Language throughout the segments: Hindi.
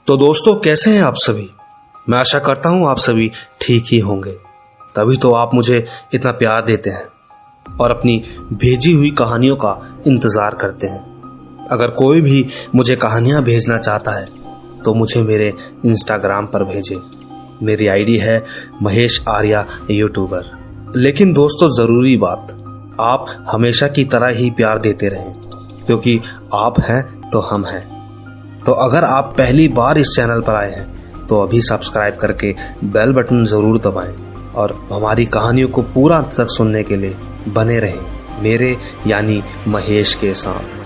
तो दोस्तों, कैसे हैं आप सभी। मैं आशा करता हूं आप सभी ठीक ही होंगे, तभी तो आप मुझे इतना प्यार देते हैं और अपनी भेजी हुई कहानियों का इंतज़ार करते हैं। अगर कोई भी मुझे कहानियां भेजना चाहता है तो मुझे मेरे इंस्टाग्राम पर भेजें। मेरी आईडी है महेश आर्या यूट्यूबर। लेकिन दोस्तों, ज़रूरी बात, आप हमेशा की तरह ही प्यार देते रहें, क्योंकि आप हैं तो हम हैं। तो अगर आप पहली बार इस चैनल पर आए हैं तो अभी सब्सक्राइब करके बेल बटन ज़रूर दबाएं और हमारी कहानियों को पूरा अंत तक सुनने के लिए बने रहें मेरे यानी महेश के साथ।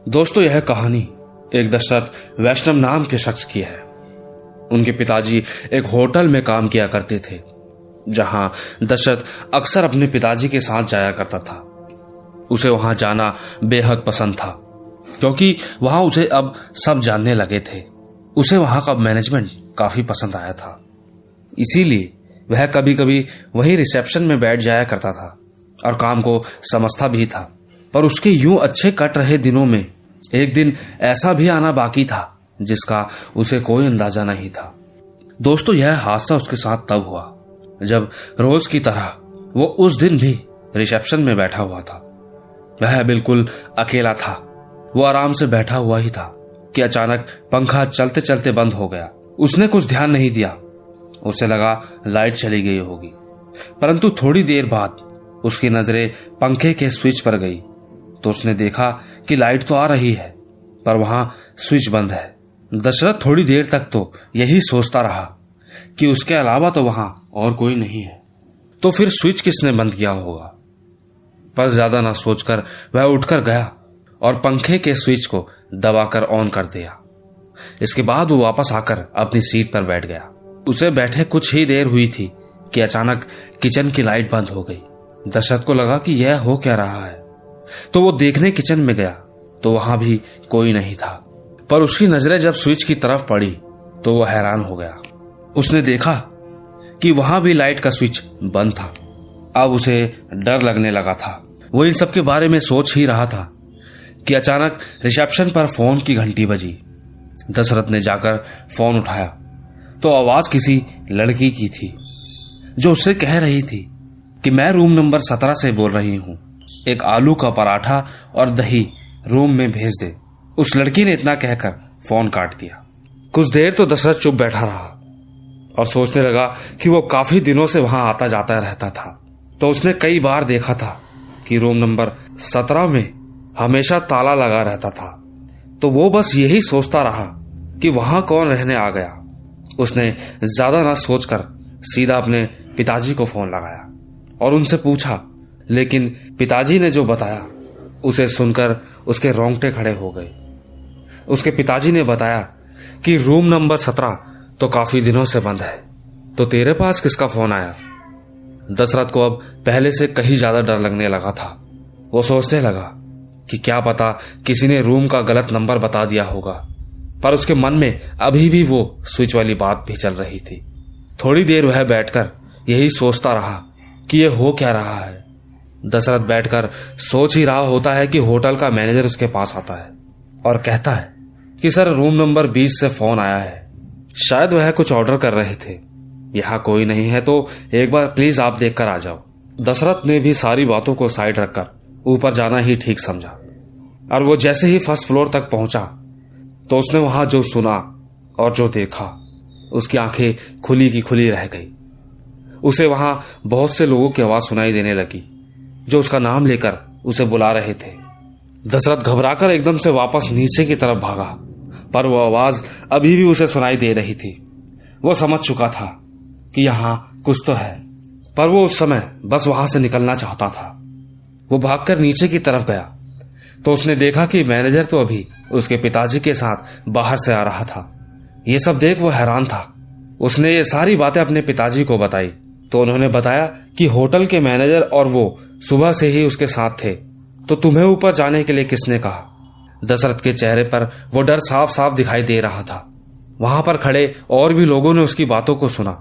दोस्तों, यह कहानी एक दशरथ वैष्णव नाम के शख्स की है। उनके पिताजी एक होटल में काम किया करते थे, जहां दशरथ अक्सर अपने पिताजी के साथ जाया करता था। उसे वहां जाना बेहद पसंद था, क्योंकि वहां उसे अब सब जानने लगे थे। उसे वहां का मैनेजमेंट काफी पसंद आया था, इसीलिए वह कभी कभी वहीं रिसेप्शन में बैठ जाया करता था और काम को समझता भी था। पर उसके यूं अच्छे कट रहे दिनों में एक दिन ऐसा भी आना बाकी था जिसका उसे कोई अंदाजा नहीं था। दोस्तों, यह हादसा उसके साथ तब हुआ जब रोज की तरह वो उस दिन भी रिसेप्शन में बैठा हुआ था। वह बिल्कुल अकेला था। वो आराम से बैठा हुआ ही था कि अचानक पंखा चलते चलते बंद हो गया। उसने कुछ ध्यान नहीं दिया। उसे लगा लाइट चली गई होगी, परंतु थोड़ी देर बाद उसकी नजरें पंखे के स्विच पर गई तो उसने देखा कि लाइट तो आ रही है, पर वहां स्विच बंद है। दशरथ थोड़ी देर तक तो यही सोचता रहा कि उसके अलावा तो वहां और कोई नहीं है, तो फिर स्विच किसने बंद किया होगा। पर ज्यादा ना सोचकर वह उठकर गया और पंखे के स्विच को दबाकर ऑन कर दिया। इसके बाद वो वापस आकर अपनी सीट पर बैठ गया। उसे बैठे कुछ ही देर हुई थी कि अचानक किचन की लाइट बंद हो गई। दशरथ को लगा कि यह हो क्या रहा है, तो वो देखने किचन में गया तो वहां भी कोई नहीं था। पर उसकी नजरें जब स्विच की तरफ पड़ी तो वो हैरान हो गया। उसने देखा कि वहां भी लाइट का स्विच बंद था। अब उसे डर लगने लगा था। वो इन सब के बारे में सोच ही रहा था कि अचानक रिसेप्शन पर फोन की घंटी बजी। दशरथ ने जाकर फोन उठाया तो आवाज किसी लड़की की थी, जो उससे कह रही थी कि मैं रूम नंबर 17 से बोल रही हूं, एक आलू का पराठा और दही रूम में भेज दे। उस लड़की ने इतना कहकर फोन काट दिया। कुछ देर तो दशरथ चुप बैठा रहा और सोचने लगा कि वो काफी दिनों से वहां आता जाता रहता था, तो उसने कई बार देखा था कि रूम नंबर 17 में हमेशा ताला लगा रहता था। तो वो बस यही सोचता रहा कि वहां कौन रहने आ गया। उसने ज्यादा ना सोचकर सीधा अपने पिताजी को फोन लगाया और उनसे पूछा, लेकिन पिताजी ने जो बताया उसे सुनकर उसके रोंगटे खड़े हो गए। उसके पिताजी ने बताया कि रूम नंबर 17 तो काफी दिनों से बंद है, तो तेरे पास किसका फोन आया। दशरथ को अब पहले से कहीं ज्यादा डर लगने लगा था। वो सोचने लगा कि क्या पता किसी ने रूम का गलत नंबर बता दिया होगा, पर उसके मन में अभी भी वो स्विच वाली बात भी चल रही थी। थोड़ी देर वह बैठकर यही सोचता रहा कि यह हो क्या रहा है। दशरथ बैठकर सोच ही रहा होता है कि होटल का मैनेजर उसके पास आता है और कहता है कि सर, रूम नंबर 20 से फोन आया है, शायद वह कुछ ऑर्डर कर रहे थे, यहाँ कोई नहीं है, तो एक बार प्लीज आप देखकर आ जाओ। दशरथ ने भी सारी बातों को साइड रखकर ऊपर जाना ही ठीक समझा और वो जैसे ही फर्स्ट फ्लोर तक पहुंचा तो उसने वहां जो सुना और जो देखा, उसकी आंखें खुली की खुली रह गई। उसे वहां बहुत से लोगों की आवाज सुनाई देने लगी जो उसका नाम लेकर उसे बुला रहे थे। दशरथ घबराकर एकदम से वापस नीचे की तरफ भागा, पर वो आवाज अभी भी उसे सुनाई दे रही थी। वो समझ चुका था कि यहां कुछ तो है, पर वो उस समय बस वहां से निकलना चाहता था। वो भागकर नीचे की तरफ गया तो उसने देखा कि मैनेजर तो अभी उसके पिताजी के साथ बाहर से आ रहा था। ये सब देख वो हैरान था। उसने ये सारी बातें अपने पिताजी को बताई तो उन्होंने बताया कि होटल के मैनेजर और वो सुबह से ही उसके साथ थे, तो तुम्हें ऊपर जाने के लिए किसने कहा। दशरथ के चेहरे पर वो डर साफ साफ दिखाई दे रहा था। वहां पर खड़े और भी लोगों ने उसकी बातों को सुना।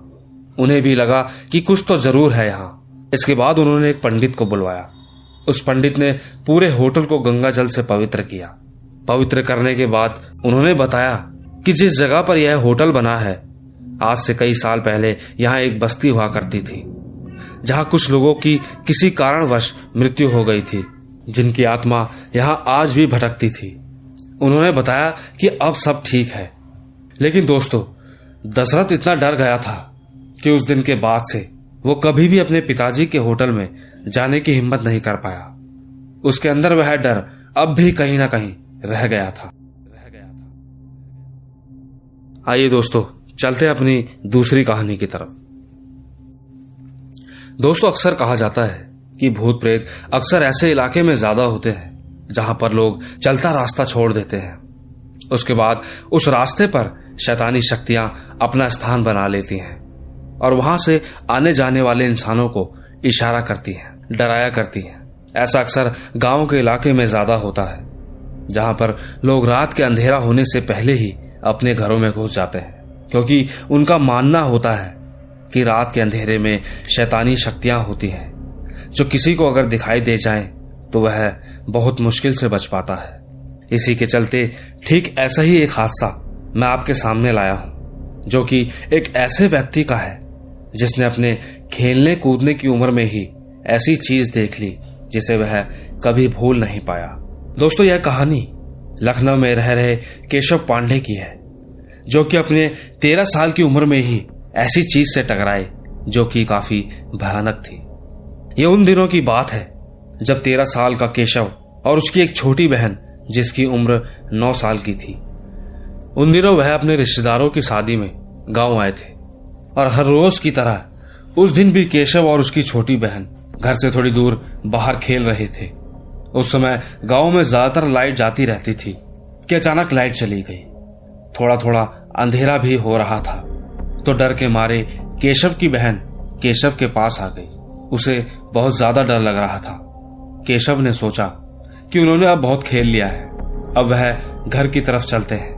उन्हें भी लगा कि कुछ तो जरूर है यहाँ। इसके बाद उन्होंने एक पंडित को बुलवाया उस पंडित ने पूरे होटल को गंगा जल से पवित्र किया। पवित्र करने के बाद उन्होंने बताया कि जिस जगह पर यह होटल बना है, आज से कई साल पहले यहाँ एक बस्ती हुआ करती थी, जहाँ कुछ लोगों की किसी कारणवश मृत्यु हो गई थी, जिनकी आत्मा यहाँ आज भी भटकती थी। उन्होंने बताया कि अब सब ठीक है। लेकिन दोस्तों, दशरथ इतना डर गया था कि उस दिन के बाद से वो कभी भी अपने पिताजी के होटल में जाने की हिम्मत नहीं कर पाया। उसके अंदर वह डर अब भी कहीं ना कहीं रह गया था। आइए दोस्तों, चलते अपनी दूसरी कहानी की तरफ। दोस्तों, अक्सर कहा जाता है कि भूत प्रेत अक्सर ऐसे इलाके में ज्यादा होते हैं जहां पर लोग चलता रास्ता छोड़ देते हैं। उसके बाद उस रास्ते पर शैतानी शक्तियां अपना स्थान बना लेती हैं और वहां से आने जाने वाले इंसानों को इशारा करती हैं, डराया करती हैं। ऐसा अक्सर गांव के इलाके में ज्यादा होता है, जहां पर लोग रात के अंधेरा होने से पहले ही अपने घरों में घुस जाते हैं, क्योंकि उनका मानना होता है कि रात के अंधेरे में शैतानी शक्तियां होती हैं, जो किसी को अगर दिखाई दे जाएं तो वह बहुत मुश्किल से बच पाता है। इसी के चलते ठीक ऐसा ही एक हादसा मैं आपके सामने लाया हूं, जो कि एक ऐसे व्यक्ति का है जिसने अपने खेलने कूदने की उम्र में ही ऐसी चीज देख ली जिसे वह कभी भूल नहीं पाया। दोस्तों, यह कहानी लखनऊ में रह रहे केशव पांडे की है, जो कि अपने 13 साल की उम्र में ही ऐसी चीज से टकराए जो कि काफी भयानक थी। यह उन दिनों की बात है जब 13 साल का केशव और उसकी एक छोटी बहन जिसकी उम्र 9 साल की थी, उन दिनों वह अपने रिश्तेदारों की शादी में गांव आए थे और हर रोज की तरह उस दिन भी केशव और उसकी छोटी बहन घर से थोड़ी दूर बाहर खेल रहे थे। उस समय गांव में ज्यादातर लाइट जाती रहती थी कि अचानक लाइट चली गई। थोड़ा थोड़ा अंधेरा भी हो रहा था, तो डर के मारे केशव की बहन केशव के पास आ गई। उसे बहुत ज्यादा डर लग रहा था। केशव ने सोचा कि उन्होंने अब बहुत खेल लिया है, अब वह घर की तरफ चलते हैं,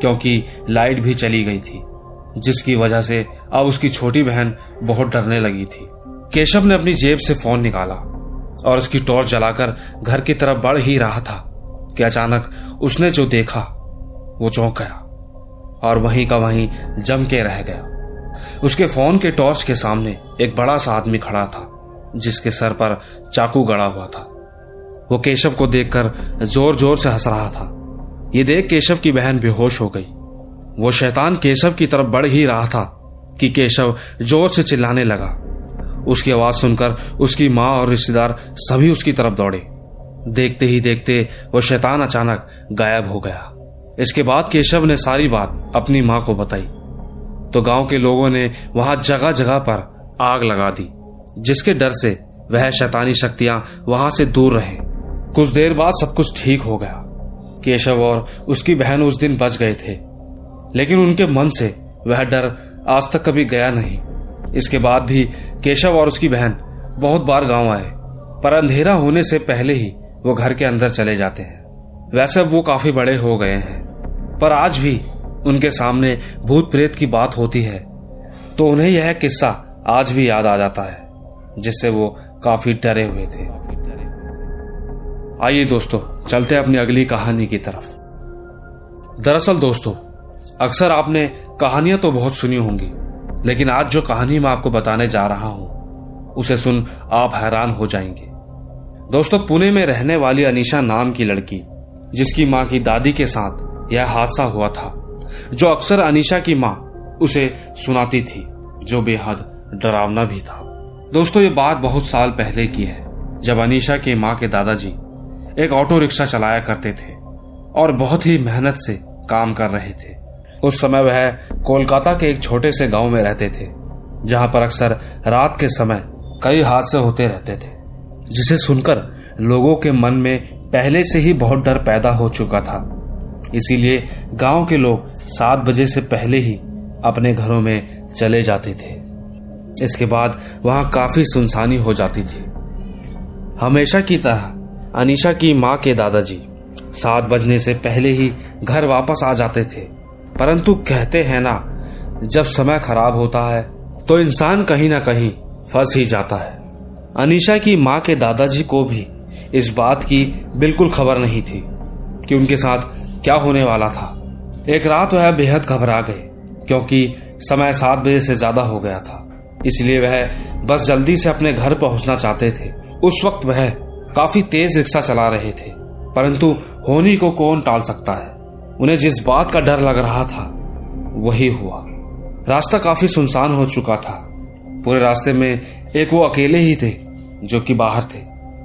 क्योंकि लाइट भी चली गई थी, जिसकी वजह से अब उसकी छोटी बहन बहुत डरने लगी थी। केशव ने अपनी जेब से फोन निकाला और उसकी टॉर्च जलाकर घर की तरफ बढ़ ही रहा था कि अचानक उसने जो देखा वो चौंक गया और वहीं का वहीं जम के रह गया। उसके फोन के टॉर्च के सामने एक बड़ा सा आदमी खड़ा था, जिसके सर पर चाकू गड़ा हुआ था। वो केशव को देखकर जोर जोर से हंस रहा था। ये देख केशव की बहन बेहोश हो गई। वो शैतान केशव की तरफ बढ़ ही रहा था कि केशव जोर से चिल्लाने लगा। उसकी आवाज सुनकर उसकी माँ और रिश्तेदार सभी उसकी तरफ दौड़े। देखते ही देखते वो शैतान अचानक गायब हो गया। इसके बाद केशव ने सारी बात अपनी माँ को बताई, तो गांव के लोगों ने वहां जगह जगह पर आग लगा दी, जिसके डर से वह शैतानी शक्तियां वहां से दूर रहे। कुछ देर बाद सब कुछ ठीक हो गया। केशव और उसकी बहन उस दिन बच गए थे, लेकिन उनके मन से वह डर आज तक कभी गया नहीं। इसके बाद भी केशव और उसकी बहन बहुत बार गांव आए, पर अंधेरा होने से पहले ही वो घर के अंदर चले जाते हैं। वैसे वो काफी बड़े हो गए हैं, पर आज भी उनके सामने भूत प्रेत की बात होती है तो उन्हें यह किस्सा आज भी याद आ जाता है, जिससे वो काफी डरे हुए थे। आइए दोस्तों, चलते अपनी अगली कहानी की तरफ। दरअसल दोस्तों, अक्सर आपने कहानियां तो बहुत सुनी होंगी, लेकिन आज जो कहानी मैं आपको बताने जा रहा हूं उसे सुन आप हैरान हो जाएंगे। दोस्तों, पुणे में रहने वाली अनीशा नाम की लड़की, जिसकी मां की दादी के साथ यह हादसा हुआ था, जो अक्सर अनीशा की मां उसे सुनाती थी, जो बेहद डरावना भी था। दोस्तों, ये बात बहुत साल पहले की है, जब अनीशा के मां के दादाजी एक ऑटो रिक्शा चलाया करते थे और बहुत ही मेहनत से काम कर रहे थे। उस समय वह कोलकाता के एक छोटे से गांव में रहते थे, जहां पर अक्सर रात के समय कई हादसे होते रहते थे, जिसे सुनकर लोगों के मन में पहले से ही बहुत डर पैदा हो चुका था। इसीलिए गांव के लोग 7 बजे से पहले ही अपने घरों में चले जाते थे। इसके बाद वहां काफी सुनसानी हो जाती थी। हमेशा की तरह अनीशा की मां के दादाजी 7 बजने से पहले ही घर वापस आ जाते थे, परंतु कहते हैं ना, जब समय खराब होता है तो इंसान कहीं ना कहीं फंस ही जाता है। अनीशा की मां के दादाजी को भी इस बात की बिल्कुल खबर नहीं थी कि उनके साथ क्या होने वाला था। एक रात वह बेहद घबरा गए क्योंकि समय 7 बजे से ज्यादा हो गया था, इसलिए वह बस जल्दी से अपने घर पहुंचना चाहते थे। उस वक्त वह काफी तेज रिक्शा चला रहे थे, परंतु होनी को कौन टाल सकता है। उन्हें जिस बात का डर लग रहा था वही हुआ। रास्ता काफी सुनसान हो चुका था। पूरे रास्ते में एक वो अकेले ही थे जो कि बाहर थे।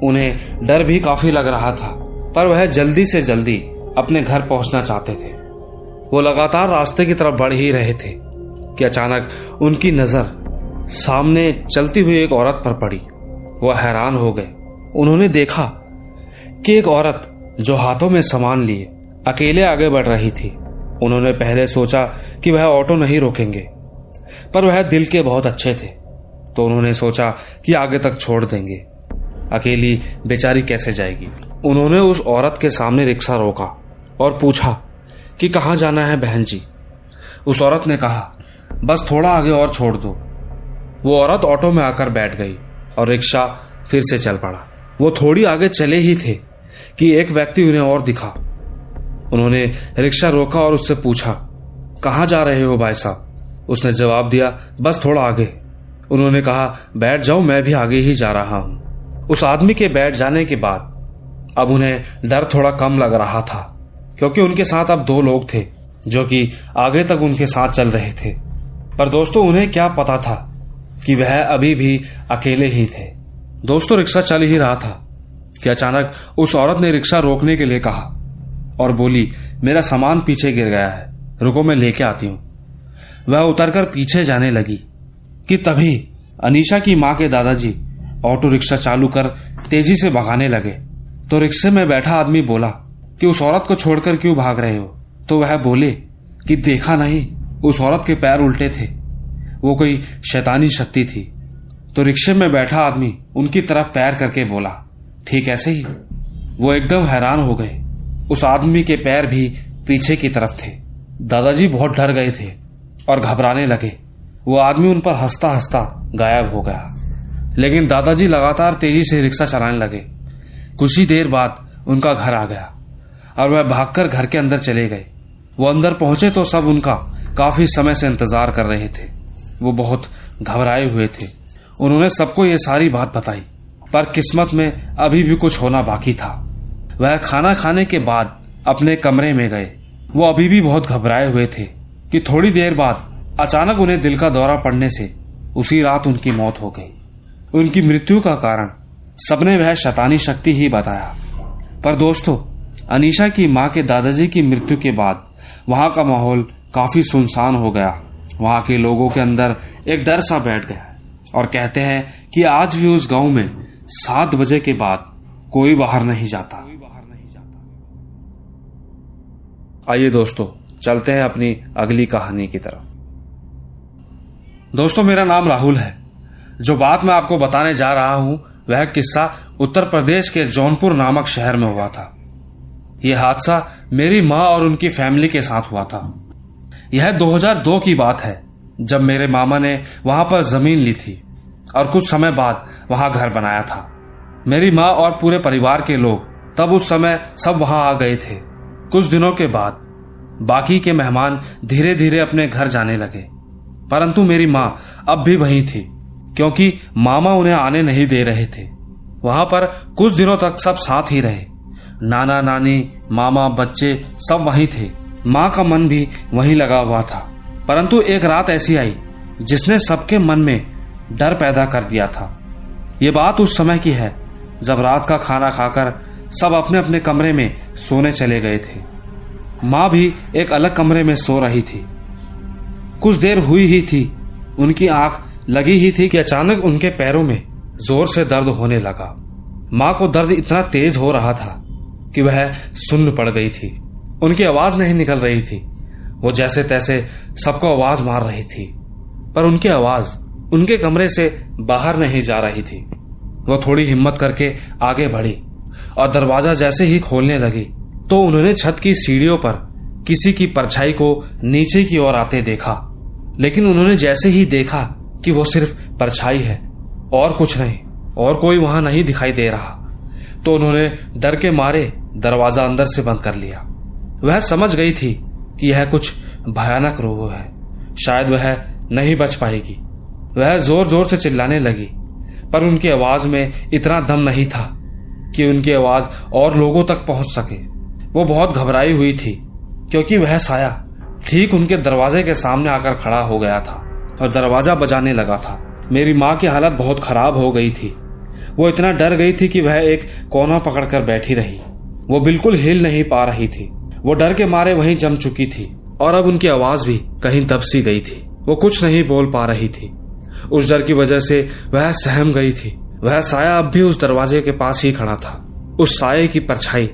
उन्हें डर भी काफी लग रहा था, पर वह जल्दी से जल्दी अपने घर पहुंचना चाहते थे। वो लगातार रास्ते की तरफ बढ़ ही रहे थे कि अचानक उनकी नजर सामने चलती हुई एक औरत पर पड़ी। वह हैरान हो गए। उन्होंने देखा कि एक औरत जो हाथों में सामान लिए अकेले आगे बढ़ रही थी। उन्होंने पहले सोचा कि वह ऑटो नहीं रोकेंगे, पर वह दिल के बहुत अच्छे थे, तो उन्होंने सोचा कि आगे तक छोड़ देंगे। अकेली बेचारी कैसे जाएगी। उन्होंने उस औरत के सामने रिक्शा रोका और पूछा कि कहाँ जाना है बहन जी। उस औरत ने कहा बस थोड़ा आगे और छोड़ दो। वो औरत ऑटो में आकर बैठ गई और रिक्शा फिर से चल पड़ा। वो थोड़ी आगे चले ही थे कि एक व्यक्ति उन्हें और दिखा। उन्होंने रिक्शा रोका और उससे पूछा कहाँ जा रहे हो भाई साहब। उसने जवाब दिया बस थोड़ा आगे। उन्होंने कहा बैठ जाओ, मैं भी आगे ही जा रहा हूं। उस आदमी के बैठ जाने के बाद अब उन्हें डर थोड़ा कम लग रहा था, क्योंकि उनके साथ अब 2 लोग थे जो कि आगे तक उनके साथ चल रहे थे। पर दोस्तों उन्हें क्या पता था कि वह अभी भी अकेले ही थे। दोस्तों रिक्शा चल ही रहा था कि अचानक उस औरत ने रिक्शा रोकने के लिए कहा और बोली मेरा सामान पीछे गिर गया है, रुको मैं लेके आती हूं। वह उतरकर पीछे जाने लगी कि तभी अनीशा की मां के दादाजी ऑटो रिक्शा चालू कर तेजी से भगाने लगे। तो रिक्शे में बैठा आदमी बोला कि उस औरत को छोड़कर क्यों भाग रहे हो। तो वह बोले कि देखा नहीं, उस औरत के पैर उल्टे थे, वो कोई शैतानी शक्ति थी। तो रिक्शे में बैठा आदमी उनकी तरफ पैर करके बोला ठीक ऐसे ही। वो एकदम हैरान हो गए। उस आदमी के पैर भी पीछे की तरफ थे। दादाजी बहुत डर गए थे और घबराने लगे। वो आदमी उन पर हंसता हंसता गायब हो गया, लेकिन दादाजी लगातार तेजी से रिक्शा चलाने लगे। कुछ ही देर बाद उनका घर आ गया और वह भागकर घर के अंदर चले गए। वो अंदर पहुंचे तो सब उनका काफी समय से इंतजार कर रहे थे। वो बहुत घबराए हुए थे। उन्होंने सबको ये सारी बात बताई, पर किस्मत में अभी भी कुछ होना बाकी था। वह खाना खाने के बाद अपने कमरे में गए। वो अभी भी बहुत घबराए हुए थे कि थोड़ी देर बाद अचानक उन्हें दिल का दौरा पड़ने से उसी रात उनकी मौत हो गई। उनकी मृत्यु का कारण सबने वह शैतानी शक्ति ही बताया। पर दोस्तों अनीशा की मां के दादाजी की मृत्यु के बाद वहां का माहौल काफी सुनसान हो गया। वहां के लोगों के अंदर एक डर सा बैठ गया और कहते हैं कि आज भी उस गांव में 7 बजे के बाद कोई बाहर नहीं जाता। आइए दोस्तों चलते हैं अपनी अगली कहानी की तरफ। दोस्तों मेरा नाम राहुल है। जो बात मैं आपको बताने जा रहा हूं वह किस्सा उत्तर प्रदेश के जौनपुर नामक शहर में हुआ था। यह हादसा मेरी मां और उनकी फैमिली के साथ हुआ था। यह 2002 की बात है, जब मेरे मामा ने वहां पर जमीन ली थी और कुछ समय बाद वहां घर बनाया था। मेरी मां और पूरे परिवार के लोग तब उस समय सब वहां आ गए थे। कुछ दिनों के बाद बाकी के मेहमान धीरे धीरे अपने घर जाने लगे, परंतु मेरी मां अब भी वहीं थी, क्योंकि मामा उन्हें आने नहीं दे रहे थे। वहां पर कुछ दिनों तक सब साथ ही रहे। नाना नानी, मामा, बच्चे सब वहीं थे। मां का मन भी वहीं लगा हुआ था। परंतु एक रात ऐसी आई जिसने सबके मन में डर पैदा कर दिया था। ये बात उस समय की है जब रात का खाना खाकर सब अपने अपने कमरे में सोने चले गए थे। मां भी एक अलग कमरे में सो रही थी। कुछ देर हुई ही थी, उनकी आंख लगी ही थी कि अचानक उनके पैरों में जोर से दर्द होने लगा। मां को दर्द इतना तेज हो रहा था कि वह सुन्न पड़ गई थी। उनकी आवाज नहीं निकल रही थी। वो जैसे तैसे सबको आवाज मार रही थी, पर उनकी आवाज उनके कमरे से बाहर नहीं जा रही थी। वो थोड़ी हिम्मत करके आगे बढ़ी और दरवाजा जैसे ही खोलने लगी तो उन्होंने छत की सीढ़ियों पर किसी की परछाई को नीचे की ओर आते देखा। लेकिन उन्होंने जैसे ही देखा कि वो सिर्फ परछाई है और कुछ नहीं, और कोई वहां नहीं दिखाई दे रहा। तो उन्होंने डर के मारे दरवाजा अंदर से बंद कर लिया। वह समझ गई थी कि यह कुछ भयानक रोग है, शायद वह नहीं बच पाएगी। वह जोर जोर से चिल्लाने लगी, पर उनकी आवाज में इतना दम नहीं था कि उनकी आवाज और लोगों तक पहुंच सके। वो बहुत घबराई हुई थी क्योंकि वह साया ठीक उनके दरवाजे के सामने आकर खड़ा हो गया था और दरवाजा बजाने लगा था। मेरी माँ की हालत बहुत खराब हो गई थी। वो इतना डर गई थी कि वह एक कोना पकड़कर बैठी रही। वो बिल्कुल हिल नहीं पा रही थी। वो डर के मारे वहीं जम चुकी थी और अब उनकी आवाज भी कहीं दब सी गई थी। वो कुछ नहीं बोल पा रही थी। उस डर की वजह से वह सहम गई थी। वह साया अब भी उस दरवाजे के पास ही खड़ा था। उस साये की परछाई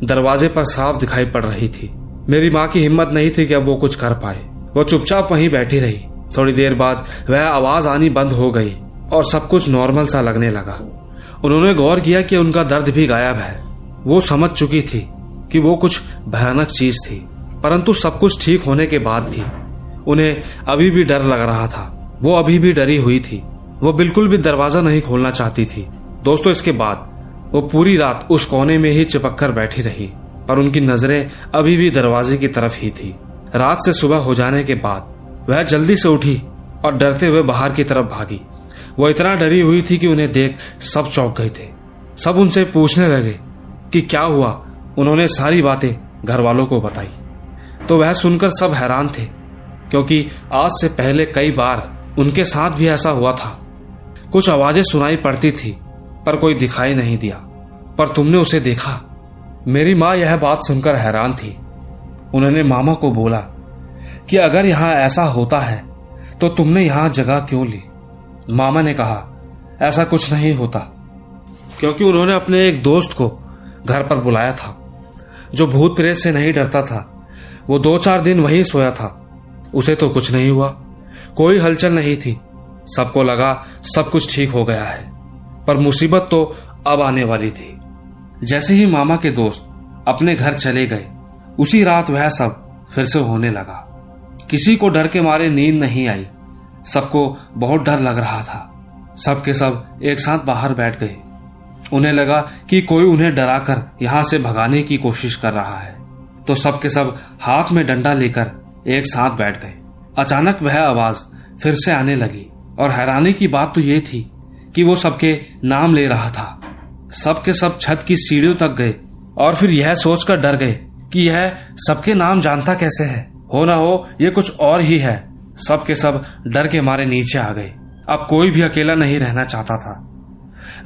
दरवाजे पर साफ दिखाई पड़ रही थी। मेरी माँ की हिम्मत नहीं थी कि अब वो कुछ कर पाए। वो चुपचाप वहीं बैठी रही। थोड़ी देर बाद वह आवाज आनी बंद हो गई और सब कुछ नॉर्मल सा लगने लगा। उन्होंने गौर किया कि उनका दर्द भी गायब है। वो समझ चुकी थी कि वो कुछ भयानक चीज थी, परंतु सब कुछ ठीक होने के बाद भी उन्हें अभी भी डर लग रहा था। वो अभी भी डरी हुई थी। वो बिल्कुल भी दरवाजा नहीं खोलना चाहती थी। दोस्तों, इसके बाद वो पूरी रात उस कोने में ही चिपक कर बैठी रही, पर उनकी नजरें अभी भी दरवाजे की तरफ ही थी। रात से सुबह हो जाने के बाद वह जल्दी से उठी और डरते हुए बाहर की तरफ भागी। वो इतना डरी हुई थी कि उन्हें देख सब चौंक गए थे। सब उनसे पूछने लगे कि क्या हुआ। उन्होंने सारी बातें घर वालों को बताई तो वह सुनकर सब हैरान थे, क्योंकि आज से पहले कई बार उनके साथ भी ऐसा हुआ था। कुछ आवाजें सुनाई पड़ती थी पर कोई दिखाई नहीं दिया। पर तुमने उसे देखा? मेरी माँ यह बात सुनकर हैरान थी। उन्होंने मामा को बोला कि अगर यहां ऐसा होता है तो तुमने यहां जगह क्यों ली? मामा ने कहा ऐसा कुछ नहीं होता, क्योंकि उन्होंने अपने एक दोस्त को घर पर बुलाया था जो भूत प्रेत से नहीं डरता था। वो 2-4 दिन वहीं सोया था। उसे तो कुछ नहीं हुआ, कोई हलचल नहीं थी। सबको लगा सब कुछ ठीक हो गया है, पर मुसीबत तो अब आने वाली थी। जैसे ही मामा के दोस्त अपने घर चले गए, उसी रात वह सब फिर से होने लगा। किसी को डर के मारे नींद नहीं आई। सबको बहुत डर लग रहा था। सबके सब एक साथ बाहर बैठ गए। उन्हें लगा कि कोई उन्हें डराकर यहां से भगाने की कोशिश कर रहा है, तो सबके सब हाथ में डंडा लेकर एक साथ बैठ गए। अचानक वह आवाज फिर से आने लगी और हैरानी की बात तो ये थी कि वो सबके नाम ले रहा था। सबके सब छत की सीढ़ियों तक गए और फिर यह सोचकर डर गए कि यह सबके नाम जानता कैसे है। हो ना हो ये कुछ और ही है। सबके सब डर के मारे नीचे आ गए। अब कोई भी अकेला नहीं रहना चाहता था।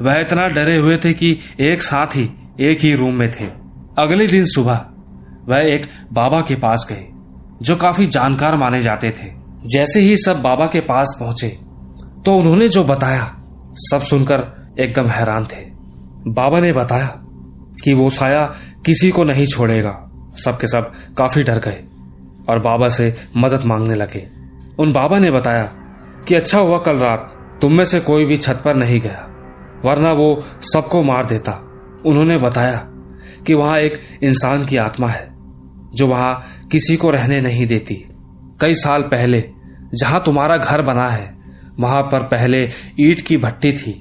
वह इतना डरे हुए थे कि एक साथ ही एक ही रूम में थे। अगले दिन सुबह वह एक बाबा के पास गए जो काफी जानकार माने जाते थे। जैसे ही सब बाबा के पास पहुंचे तो उन्होंने जो बताया सब सुनकर एकदम हैरान थे। बाबा ने बताया कि वो साया किसी को नहीं छोड़ेगा। सबके सब काफी डर गए और बाबा से मदद मांगने लगे। उन बाबा ने बताया कि अच्छा हुआ कल रात तुम में से कोई भी छत पर नहीं गया, वरना वो सबको मार देता। उन्होंने बताया कि वहां एक इंसान की आत्मा है जो वहां किसी को रहने नहीं देती। कई साल पहले जहां तुम्हारा घर बना है वहां पर पहले ईंट की भट्टी थी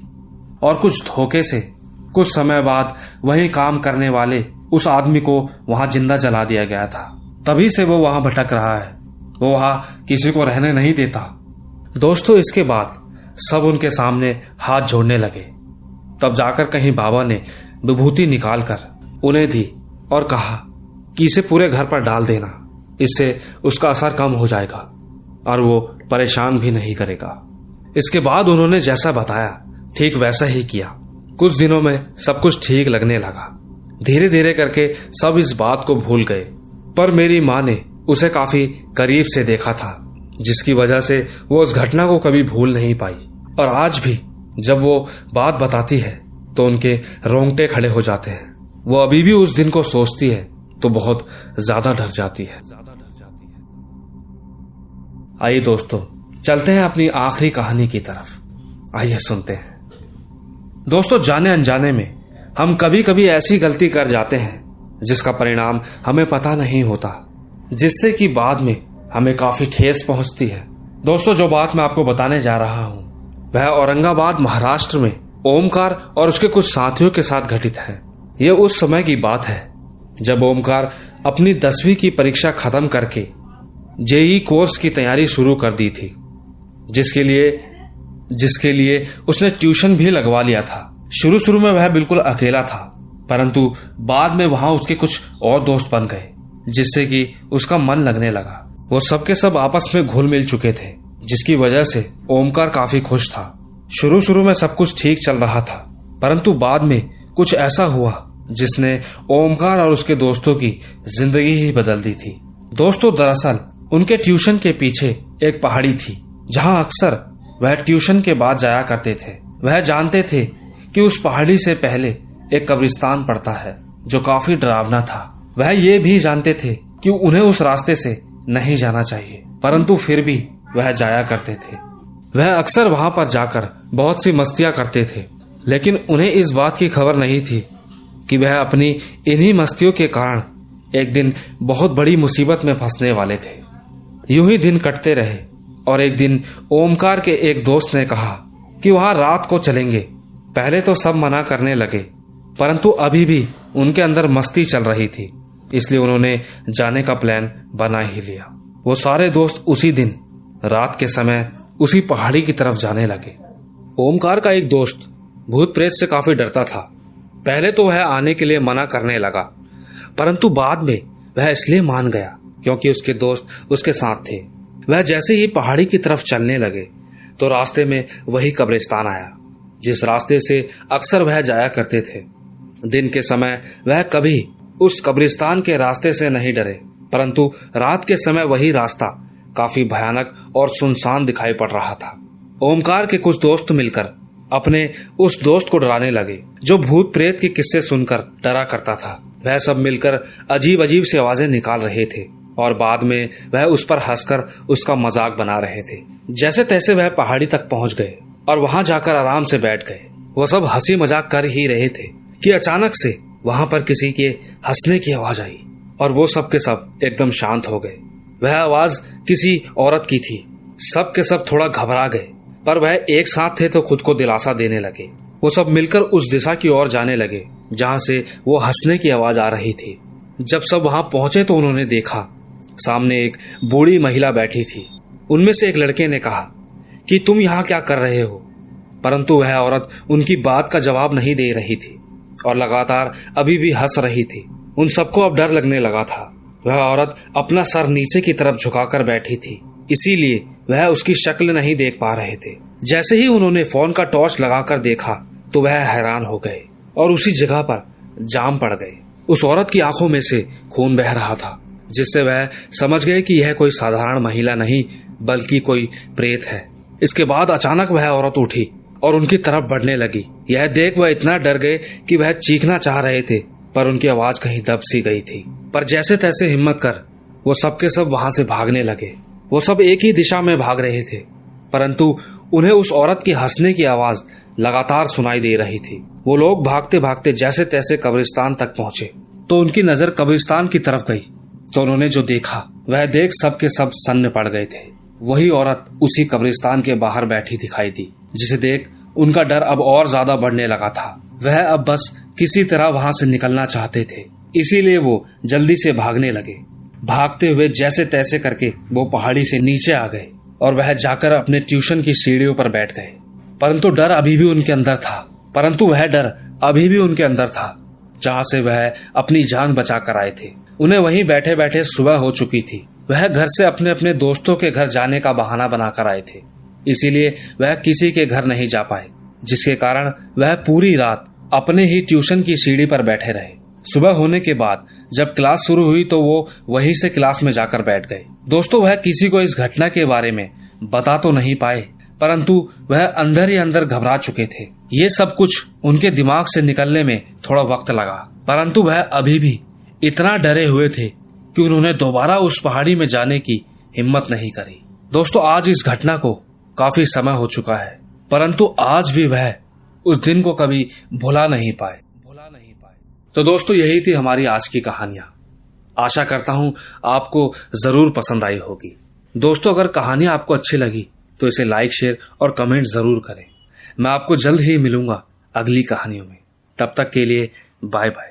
और कुछ धोखे से कुछ समय बाद वही काम करने वाले उस आदमी को वहां जिंदा जला दिया गया था। तभी से वो वहां भटक रहा है। वो वहां किसी को रहने नहीं देता। दोस्तों, इसके बाद सब उनके सामने हाथ जोड़ने लगे। तब जाकर कहीं बाबा ने विभूति निकालकर उन्हें दी और कहा कि इसे पूरे घर पर डाल देना, इससे उसका असर कम हो जाएगा और वो परेशान भी नहीं करेगा। इसके बाद उन्होंने जैसा बताया ठीक वैसा ही किया। कुछ दिनों में सब कुछ ठीक लगने लगा। धीरे धीरे करके सब इस बात को भूल गए, पर मेरी माँ ने उसे काफी करीब से देखा था, जिसकी वजह से वो उस घटना को कभी भूल नहीं पाई। और आज भी जब वो बात बताती है तो उनके रोंगटे खड़े हो जाते हैं। वो अभी भी उस दिन को सोचती है तो बहुत ज्यादा डर जाती है। आइए दोस्तों, चलते हैं अपनी आखिरी कहानी की तरफ। आइए सुनते हैं। दोस्तों, जाने अनजाने में हम कभी कभी ऐसी गलती कर जाते हैं जिसका परिणाम हमें पता नहीं होता, जिससे कि बाद में हमें काफी ठेस पहुंचती है। दोस्तों, जो बात मैं आपको बताने जा रहा हूं वह औरंगाबाद महाराष्ट्र में ओमकार और उसके कुछ साथियों के साथ घटित है। यह उस समय की बात है जब ओमकार अपनी 10वीं की परीक्षा खत्म करके जेईई कोर्स की तैयारी शुरू कर दी थी, जिसके लिए उसने ट्यूशन भी लगवा लिया था। शुरू शुरू में वह बिल्कुल अकेला था, परंतु बाद में वहां उसके कुछ और दोस्त बन गए, जिससे कि उसका मन लगने लगा। वो सबके सब आपस में घुल मिल चुके थे, जिसकी वजह से ओमकार काफी खुश था। शुरू शुरू में सब कुछ ठीक चल रहा था, परंतु बाद में कुछ ऐसा हुआ जिसने ओमकार और उसके दोस्तों की जिंदगी ही बदल दी थी। दोस्तों, दरअसल उनके ट्यूशन के पीछे एक पहाड़ी थी, जहां अक्सर वह ट्यूशन के बाद जाया करते थे। वह जानते थे कि उस पहाड़ी से पहले एक कब्रिस्तान पड़ता है, जो काफी डरावना था। वह ये भी जानते थे कि उन्हें उस रास्ते से नहीं जाना चाहिए, परंतु फिर भी वह जाया करते थे। वह अक्सर वहां पर जाकर बहुत सी मस्तियां करते थे, लेकिन उन्हें इस बात की खबर नहीं थी कि वह अपनी इन्हीं मस्तियों के कारण एक दिन बहुत बड़ी मुसीबत में फंसने वाले थे। यूं ही दिन कटते रहे और एक दिन ओमकार के एक दोस्त ने कहा कि वहां रात को चलेंगे। पहले तो सब मना करने लगे, परंतु अभी भी उनके अंदर मस्ती चल रही थी, इसलिए उन्होंने जाने का प्लान बना ही लिया। वो सारे दोस्त उसी दिन रात के समय उसी पहाड़ी की तरफ जाने लगे। ओमकार का एक दोस्त भूत प्रेत से काफी डरता था। पहले तो वह आने के लिए मना करने लगा, परंतु बाद में वह इसलिए मान गया क्योंकि उसके दोस्त उसके साथ थे। वह जैसे ही पहाड़ी की तरफ चलने लगे तो रास्ते में वही कब्रिस्तान आया, जिस रास्ते से अक्सर वह जाया करते थे। दिन के समय वह कभी उस कब्रिस्तान के रास्ते से नहीं डरे, परंतु रात के समय वही रास्ता काफी भयानक और सुनसान दिखाई पड़ रहा था। ओमकार के कुछ दोस्त मिलकर अपने उस दोस्त को डराने लगे, जो भूत प्रेत के किस्से सुनकर डरा करता था। वह सब मिलकर अजीब अजीब सी आवाजें निकाल रहे थे और बाद में वह उस पर हंसकर उसका मजाक बना रहे थे। जैसे तैसे वह पहाड़ी तक पहुंच गए और वहां जाकर आराम से बैठ गए। वो सब हंसी मजाक कर ही रहे थे कि अचानक से वहां पर किसी के हंसने की आवाज आई और वो सब के सब एकदम शांत हो गए। वह आवाज किसी औरत की थी। सब के सब थोड़ा घबरा गए, पर वह एक साथ थे तो खुद को दिलासा देने लगे। वो सब मिलकर उस दिशा की ओर जाने लगे जहां से वो हंसने की आवाज आ रही थी। जब सब वहां पहुंचे तो उन्होंने देखा सामने एक बूढ़ी महिला बैठी थी। उनमें से एक लड़के ने कहा कि तुम यहाँ क्या कर रहे हो, परंतु वह औरत उनकी बात का जवाब नहीं दे रही थी और लगातार अभी भी हंस रही थी। उन सबको अब डर लगने लगा था। वह औरत अपना सर नीचे की तरफ झुकाकर बैठी थी, इसीलिए वह उसकी शक्ल नहीं देख पा रहे थे। जैसे ही उन्होंने फोन का टॉर्च लगाकर देखा तो वह हैरान हो गए और उसी जगह पर जाम पड़ गए। उस औरत की आंखों में से खून बह रहा था, जिससे वह समझ गए कि यह कोई साधारण महिला नहीं बल्कि कोई प्रेत है। इसके बाद अचानक वह औरत उठी और उनकी तरफ बढ़ने लगी। यह देख वह इतना डर गए कि वह चीखना चाह रहे थे, पर उनकी आवाज कहीं दब सी गई थी। पर जैसे तैसे हिम्मत कर वो सबके सब वहां से भागने लगे। वो सब एक ही दिशा में भाग रहे थे, परंतु उन्हें उस औरत की हंसने की आवाज लगातार सुनाई दे रही थी। वो लोग भागते भागते जैसे तैसे कब्रिस्तान तक पहुंचे तो उनकी नजर कब्रिस्तान की तरफ गई तो उन्होंने जो देखा वह देख सबके सब सन्न पड़ गए थे। वही औरत उसी कब्रिस्तान के बाहर बैठी दिखाई दी, जिसे देख उनका डर अब और ज्यादा बढ़ने लगा था। वह अब बस किसी तरह वहां से निकलना चाहते थे, इसीलिए वो जल्दी से भागने लगे। भागते हुए जैसे तैसे करके वो पहाड़ी से नीचे आ गए और वह जाकर अपने ट्यूशन की सीढ़ियों पर बैठ गए। परंतु वह डर अभी भी उनके अंदर था जहां से वह अपनी जान बचा कर आए थे। उन्हें वहीं बैठे बैठे सुबह हो चुकी थी। वह घर से अपने अपने दोस्तों के घर जाने का बहाना बनाकर आए थे, इसीलिए वह किसी के घर नहीं जा पाए, जिसके कारण वह पूरी रात अपने ही ट्यूशन की सीढ़ी पर बैठे रहे। सुबह होने के बाद जब क्लास शुरू हुई तो वो वहीं से क्लास में जाकर बैठ गए। दोस्तों, वह किसी को इस घटना के बारे में बता तो नहीं पाए, परंतु वह अंदर ही अंदर घबरा चुके थे। ये सब कुछ उनके दिमाग से निकलने में थोड़ा वक्त लगा, परंतु वह अभी भी इतना डरे हुए थे कि उन्होंने दोबारा उस पहाड़ी में जाने की हिम्मत नहीं करी। दोस्तों, आज इस घटना को काफी समय हो चुका है, परंतु आज भी वह उस दिन को कभी भुला नहीं पाए। तो दोस्तों, यही थी हमारी आज की कहानियां। आशा करता हूं आपको जरूर पसंद आई होगी। दोस्तों, अगर कहानियां आपको अच्छी लगी तो इसे लाइक, शेयर और कमेंट जरूर करें। मैं आपको जल्द ही मिलूंगा अगली कहानियों में। तब तक के लिए बाय बाय।